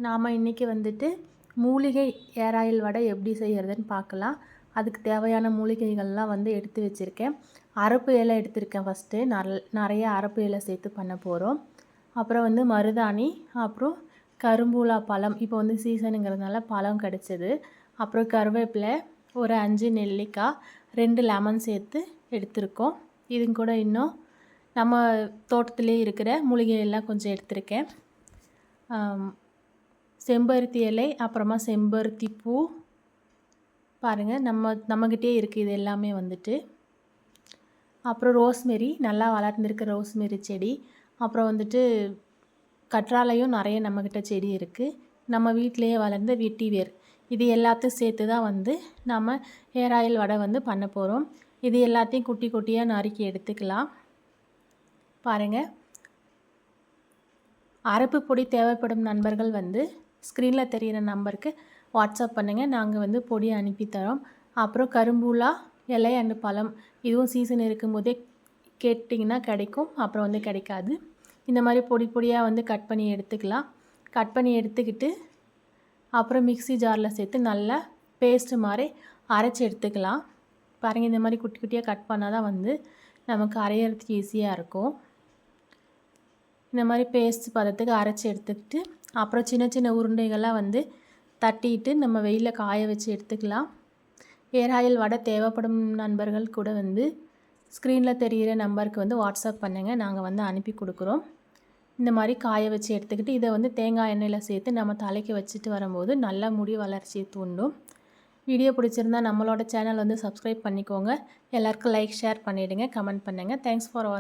நாம் இன்றைக்கி வந்துட்டு மூலிகை ஏர் ஆயில் வடை எப்படி செய்கிறதுன்னு பார்க்கலாம். அதுக்கு தேவையான மூலிகைகள்லாம் வந்து எடுத்து வச்சுருக்கேன். அரப்பு இலை எடுத்திருக்கேன். ஃபஸ்ட்டு நிறைய அரப்பு இலை சேர்த்து பண்ண போகிறோம். அப்புறம் வந்து மருதாணி, அப்புறம் கரும்பூலா பழம், இப்போ வந்து சீசனுங்கிறதுனால பழம் கிடச்சிது. அப்புறம் கருவேப்பிலை, ஒரு 5 நெல்லிக்காய், 2 லெமன் சேர்த்து எடுத்திருக்கோம். இது கூட இன்னும் நம்ம தோட்டத்திலே இருக்கிற மூலிகை எல்லாம் கொஞ்சம் எடுத்திருக்கேன். செம்பருத்தி இலை, அப்புறமா செம்பருத்தி பூ பாருங்கள், நம்மக்கிட்டே இருக்குது இது எல்லாமே வந்துட்டு. அப்புறம் ரோஸ்மெரி, நல்லா வளர்ந்துருக்க ரோஸ்மெரி செடி. அப்புறம் வந்துட்டு கற்றாழையும் நிறைய நம்மக்கிட்ட செடி இருக்குது. நம்ம வீட்டிலையே வளர்ந்த வெட்டிவேர், இது எல்லாத்தையும் சேர்த்து தான் வந்து நம்ம ஹேர் ஆயில் வடை வந்து பண்ண போகிறோம். இது எல்லாத்தையும் குட்டி குட்டியாக நறுக்கி எடுத்துக்கலாம். பாருங்கள், அரப்பு பொடி தேவைப்படும் நண்பர்கள் வந்து ஸ்க்ரீனில் தெரிகிற நம்பருக்கு வாட்ஸ்அப் பண்ணுங்கள், நாங்கள் வந்து பொடி அனுப்பி தரோம். அப்புறம் கரும்பூலா இலை அண்டு பழம், இதுவும் சீசன் இருக்கும்போதே கேட்டிங்கன்னா கிடைக்கும், அப்புறம் வந்து கிடைக்காது. இந்த மாதிரி பொடி பொடியாக வந்து கட் பண்ணி எடுத்துக்கலாம். கட் பண்ணி எடுத்துக்கிட்டு அப்புறம் மிக்ஸி ஜாரில் சேர்த்து நல்லா பேஸ்ட்டு மாதிரி அரைச்சி எடுத்துக்கலாம். பாருங்கள், இந்த மாதிரி குட்டி குட்டியாக கட் பண்ணால் தான் வந்து நமக்கு அரைகிறதுக்கு ஈஸியாக இருக்கும். இந்த மாதிரி பேஸ்ட் பதத்துக்கு அரைச்சி எடுத்துக்கிட்டு அப்புறம் சின்ன சின்ன உருண்டைகள்லாம் வந்து தட்டிட்டு நம்ம வெயிலில் காய வச்சு எடுத்துக்கலாம். ஹேர் ஆயில் வடை தேவைப்படும் நண்பர்கள் கூட வந்து ஸ்க்ரீனில் தெரிகிற நம்பருக்கு வந்து வாட்ஸ்அப் பண்ணுங்கள், நாங்கள் வந்து அனுப்பி கொடுக்குறோம். இந்த மாதிரி காய வச்சு எடுத்துக்கிட்டு இதை வந்து தேங்காய் எண்ணெயில் சேர்த்து நம்ம தலைக்கு வச்சுட்டு வரும்போது நல்லா முடி வளர்ச்சியை தூண்டும். வீடியோ பிடிச்சிருந்தால் நம்மளோட சேனல் வந்து சப்ஸ்கிரைப் பண்ணிக்கோங்க. எல்லாருக்கும் லைக் ஷேர் பண்ணிவிடுங்க, கமெண்ட் பண்ணுங்கள். தேங்க்ஸ் ஃபார் வாட்சிங்.